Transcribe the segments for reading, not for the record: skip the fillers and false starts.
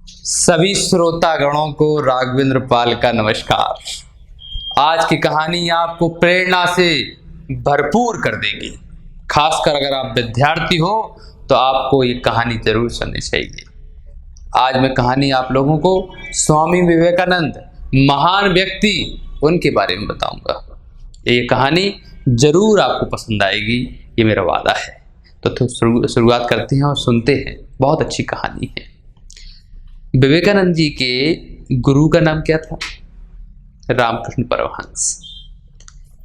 सभी श्रोतागणों को राघवेंद्र पाल का नमस्कार। आज की कहानी आपको प्रेरणा से भरपूर कर देगी। खासकर अगर आप विद्यार्थी हो तो आपको ये कहानी जरूर सुननी चाहिए। आज मैं कहानी आप लोगों को स्वामी विवेकानंद, महान व्यक्ति, उनके बारे में बताऊंगा। ये कहानी जरूर आपको पसंद आएगी, ये मेरा वादा है। तो शुरुआत करते हैं और सुनते हैं। बहुत अच्छी कहानी है। विवेकानंद जी के गुरु का नाम क्या था? रामकृष्ण परमहंस।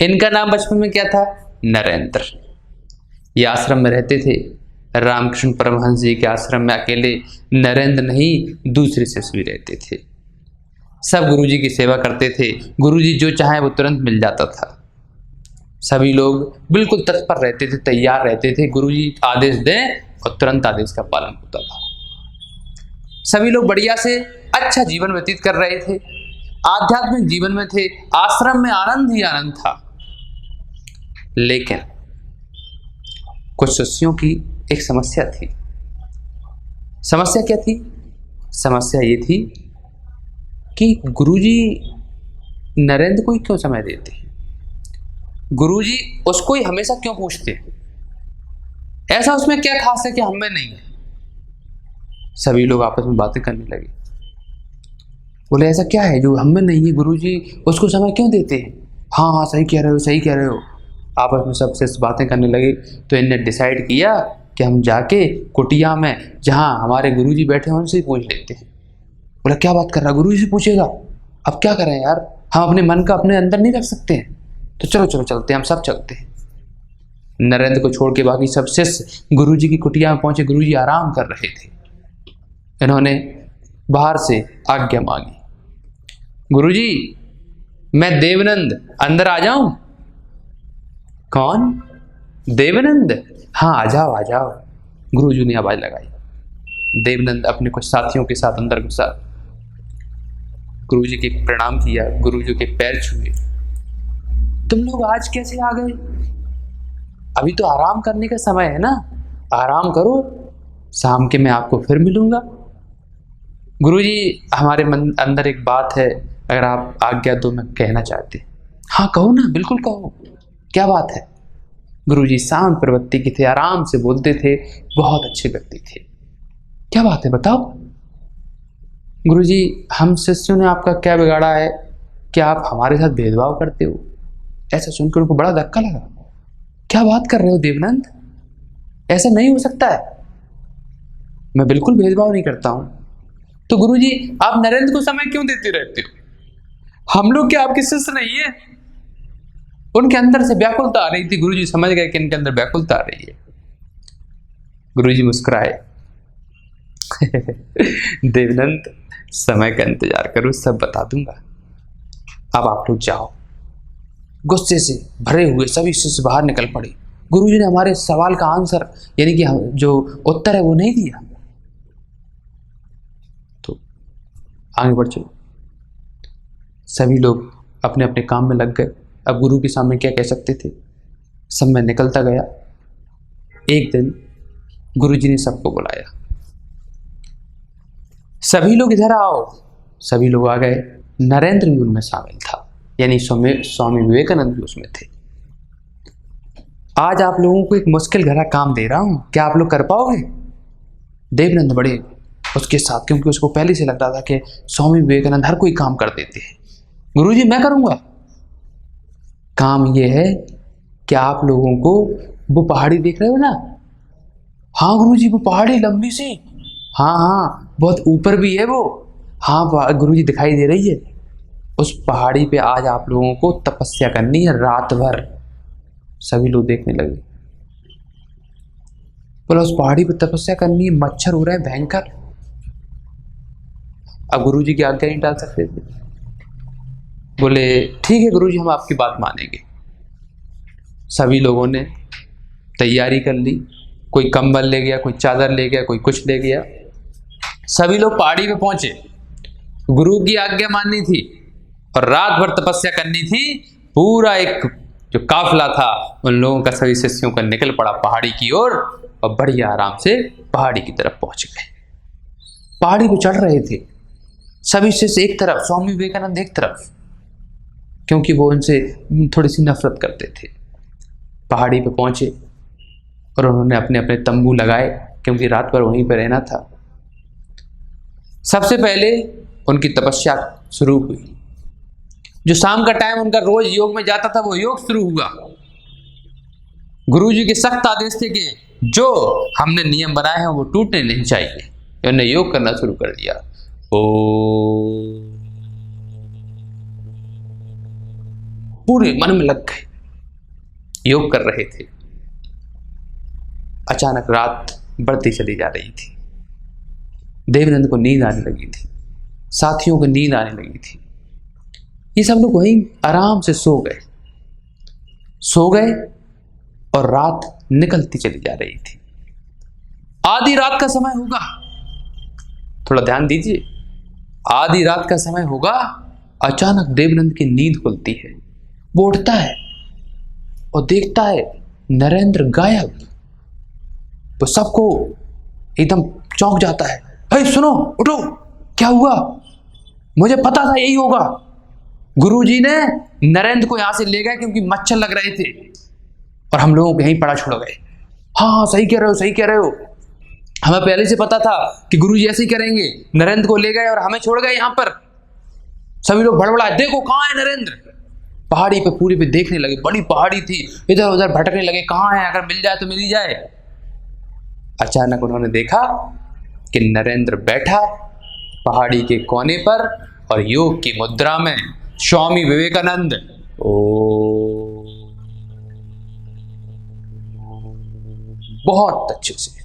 इनका नाम बचपन में क्या था? नरेंद्र। ये आश्रम में रहते थे। रामकृष्ण परमहंस जी के आश्रम में अकेले नरेंद्र नहीं, दूसरे शिष्य भी रहते थे। सब गुरुजी की सेवा करते थे। गुरुजी जो चाहे वो तुरंत मिल जाता था। सभी लोग बिल्कुल तत्पर रहते थे, तैयार रहते थे। गुरुजी आदेश दें और तुरंत आदेश का पालन होता था। सभी लोग बढ़िया से अच्छा जीवन व्यतीत कर रहे थे, आध्यात्मिक जीवन में थे। आश्रम में आनंद ही आनंद था। लेकिन कुछ शिष्यों की एक समस्या थी। समस्या क्या थी? समस्या ये थी कि गुरुजी नरेंद्र को ही क्यों समय देते हैं? गुरुजी उसको ही हमेशा क्यों पूछते हैं? ऐसा उसमें क्या खास है कि हम में नहीं है? सभी लोग आपस में बातें करने लगे। बोले ऐसा क्या है जो हम में नहीं है? गुरुजी उसको समय क्यों देते हैं? हाँ हाँ, सही कह रहे हो, सही कह रहे हो। आपस में सबसे बातें करने लगे। तो इनने डिसाइड किया कि हम जाके कुटिया में जहाँ हमारे गुरुजी बैठे हैं उनसे ही पूछ लेते हैं। बोला क्या बात कर रहा, गुरुजी से पूछेगा? अब क्या करें यार, हम अपने मन का अपने अंदर नहीं रख सकते हैं। तो चलो चलो चलते हैं, हम सब चलते हैं। नरेंद्र को छोड़ के बाकी सब शिष्य गुरुजी की कुटिया में पहुंचे। गुरुजी आराम कर रहे थे। इन्होंने बाहर से आज्ञा मांगी, गुरुजी मैं देवनंद अंदर आ जाऊं? कौन? देवनंद? हाँ आ जाओ आ जाओ। गुरुजी ने आवाज लगाई। देवनंद अपने कुछ साथियों के साथ अंदर घुसा। गुरुजी के प्रणाम किया, गुरुजी के पैर छुए। तुम लोग आज कैसे आ गए? अभी तो आराम करने का समय है ना, आराम करो, शाम के मैं आपको फिर मिलूंगा। गुरुजी हमारे मन अंदर एक बात है, अगर आप आज्ञा दो मैं कहना चाहते। हाँ कहो ना, बिल्कुल कहो, क्या बात है? गुरुजी शांत प्रवृत्ति के थे, आराम से बोलते थे, बहुत अच्छे व्यक्ति थे। क्या बात है बताओ। गुरुजी हम शिष्यों ने आपका क्या बिगाड़ा है कि आप हमारे साथ भेदभाव करते हो? ऐसा सुनकर उनको बड़ा धक्का लगा। क्या बात कर रहे हो देवनंद, ऐसा नहीं हो सकता है। मैं बिल्कुल भेदभाव नहीं करता हूं। तो गुरुजी आप नरेंद्र को समय क्यों देते रहते हो? हम लोग क्या आपके शिष्य नहीं है? उनके अंदर से व्याकुलता आ रही थी। गुरुजी समझ गए कि इनके अंदर व्याकुलता आ रही है। गुरुजी मुस्कुराए। देवनंद समय का इंतजार करो, सब बता दूंगा। अब आप लोग जाओ। गुस्से से भरे हुए सभी शिष्य बाहर निकल पड़े। गुरुजी ने हमारे सवाल का आंसर यानी कि जो उत्तर है वो नहीं दिया। तो आगे बढ़ चलो। सभी लोग अपने अपने काम में लग गए। अब गुरु के सामने क्या कह सकते थे? समय निकलता गया। एक दिन गुरुजी ने सबको बुलाया, सभी लोग इधर आओ। सभी लोग आ गए। नरेंद्र भी उनमें शामिल था, यानी स्वामी विवेकानंद भी उसमें थे। आज आप लोगों को एक मुश्किल भरा काम दे रहा हूं, क्या आप लोग कर पाओगे? देवनंद बड़े उसके साथ, क्योंकि उसको पहले से लगता था कि स्वामी विवेकानंद हर कोई काम कर देते हैं। गुरुजी मैं करूंगा। काम यह है कि आप लोगों को वो पहाड़ी देख रहे हो ना? हाँ गुरुजी वो पहाड़ी लंबी सी, हाँ हाँ बहुत ऊपर भी है वो। हाँ गुरुजी दिखाई दे रही है। उस पहाड़ी पे आज आप लोगों को तपस्या करनी है रात भर। सभी लोग देखने लगे। बोला उस पहाड़ी पे तपस्या करनी है, मच्छर हो रहे हैं भयंकर। अब गुरुजी की आज्ञा नहीं टाल सकते थे। बोले ठीक है गुरुजी, हम आपकी बात मानेंगे। सभी लोगों ने तैयारी कर ली। कोई कंबल ले गया, कोई चादर ले गया, कोई कुछ ले गया। सभी लोग पहाड़ी पे पहुंचे। गुरु की आज्ञा माननी थी और रात भर तपस्या करनी थी। पूरा एक जो काफिला था उन लोगों का, सभी शिष्यों का निकल पड़ा पहाड़ी की ओर और बढ़िया आराम से पहाड़ी की तरफ पहुंच गए। पहाड़ी पे चढ़ रहे थे। सभी शिष्य एक तरफ, स्वामी विवेकानंद एक तरफ, क्योंकि वो उनसे थोड़ी सी नफरत करते थे। पहाड़ी पे पहुंचे और उन्होंने अपने अपने तंबू लगाए, क्योंकि रात भर वहीं पर रहना था। सबसे पहले उनकी तपस्या शुरू हुई। जो शाम का टाइम उनका रोज योग में जाता था, वो योग शुरू हुआ। गुरुजी के सख्त आदेश थे कि जो हमने नियम बनाए हैं वो टूटने नहीं चाहिए। उन्होंने योग करना शुरू कर दिया। पूरे मन में लग गए, योग कर रहे थे। अचानक रात बढ़ती चली जा रही थी। देवानंद को नींद आने लगी थी, साथियों को नींद आने लगी थी। ये सब लोग वहीं आराम से सो गए और रात निकलती चली जा रही थी। आधी रात का समय होगा, थोड़ा ध्यान दीजिए, आधी रात का समय होगा। अचानक देवानंद की नींद खुलती है। वो उठता है और देखता है नरेंद्र गायब। वो सबको एकदम चौंक जाता है। हे सुनो, उठो, क्या हुआ? मुझे पता था यही होगा। गुरुजी ने नरेंद्र को यहां से ले गए क्योंकि मच्छर लग रहे थे और हम लोगों को यहीं पड़ा छोड़ गए। हाँ सही कह रहे हो। हमें पहले से पता था कि गुरुजी ऐसे ही करेंगे। नरेंद्र को ले गए और हमें छोड़ गए यहाँ पर। सभी लोग बड़बड़ाए, देखो कहाँ है नरेंद्र। पहाड़ी पे पूरी पे देखने लगे, बड़ी पहाड़ी थी, इधर उधर भटकने लगे, कहाँ है, अगर मिल जाए तो मिल ही जाए। अचानक उन्होंने देखा कि नरेंद्र बैठा पहाड़ी के कोने पर और योग की मुद्रा में स्वामी विवेकानंद बहुत अच्छे से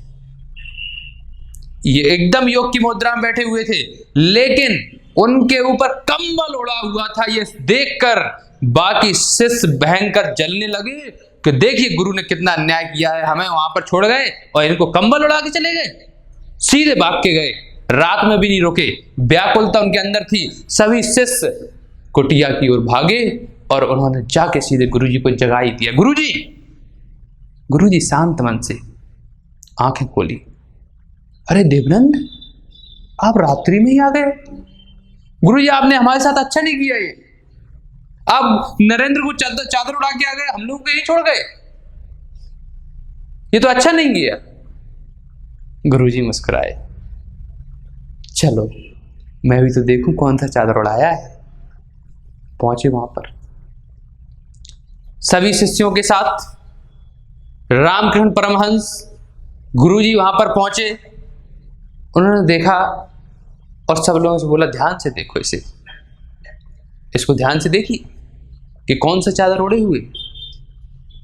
ये एकदम योग की मुद्रा में बैठे हुए थे, लेकिन उनके ऊपर कंबल उड़ा हुआ था। ये देखकर बाकी शिष्य भयंकर जलने लगे कि देखिए गुरु ने कितना अन्याय किया है, हमें वहां पर छोड़ गए और इनको कंबल उड़ा के चले गए। सीधे भाग के गए, रात में भी नहीं रुके। व्याकुलता उनके अंदर थी। सभी शिष्य कुटिया की ओर भागे और उन्होंने जाके सीधे गुरुजी को जगा ही दिया। गुरुजी शांत मन से आंखें खोली। अरे देवानंद, आप रात्रि में ही आ गए। गुरुजी आपने हमारे साथ अच्छा नहीं किया। ये आप नरेंद्र को चादर उड़ा के आ गए, हम लोग को यही छोड़ गए। ये तो अच्छा नहीं किया। गुरुजी मुस्कुराए, चलो मैं भी तो देखूं कौन सा चादर उड़ाया है। पहुंचे वहां पर सभी शिष्यों के साथ। रामकृष्ण परमहंस गुरुजी वहां पर पहुंचे। उन्होंने देखा और सब लोगों से बोला, ध्यान से देखो इसको ध्यान से देखिए कि कौन सा चादर ओढ़े हुए।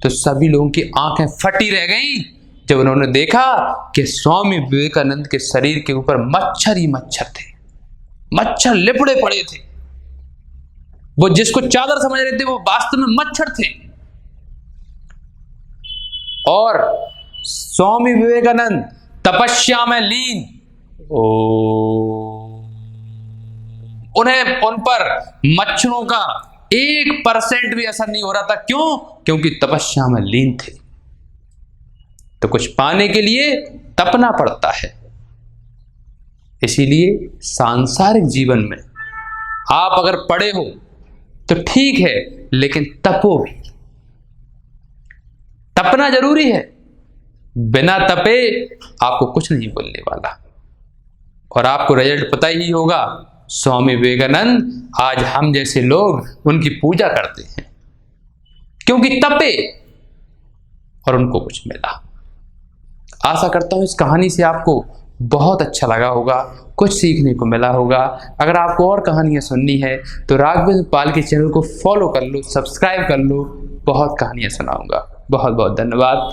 तो सभी लोगों की आंखें फटी रह गईं जब उन्होंने देखा कि स्वामी विवेकानंद के शरीर के ऊपर मच्छर ही मच्छर थे। मच्छर लिपड़े पड़े थे। वो जिसको चादर समझ रहे थे वो वास्तव में मच्छर थे। और स्वामी विवेकानंद तपस्या में लीन, उन्हें उन पर मच्छरों का 1% भी असर नहीं हो रहा था। क्यों? क्योंकि तपस्या में लीन थे। तो कुछ पाने के लिए तपना पड़ता है। इसीलिए सांसारिक जीवन में आप अगर पड़े हो तो ठीक है, लेकिन तपो भी। तपना जरूरी है। बिना तपे आपको कुछ नहीं बोलने वाला। और आपको रिजल्ट पता ही होगा। स्वामी विवेकानंद आज हम जैसे लोग उनकी पूजा करते हैं क्योंकि तपे और उनको कुछ मिला। आशा करता हूं इस कहानी से आपको बहुत अच्छा लगा होगा, कुछ सीखने को मिला होगा। अगर आपको और कहानियां सुननी है तो राघवेंद्र पाल के चैनल को फॉलो कर लो, सब्सक्राइब कर लो। बहुत कहानियां सुनाऊंगा। बहुत बहुत धन्यवाद।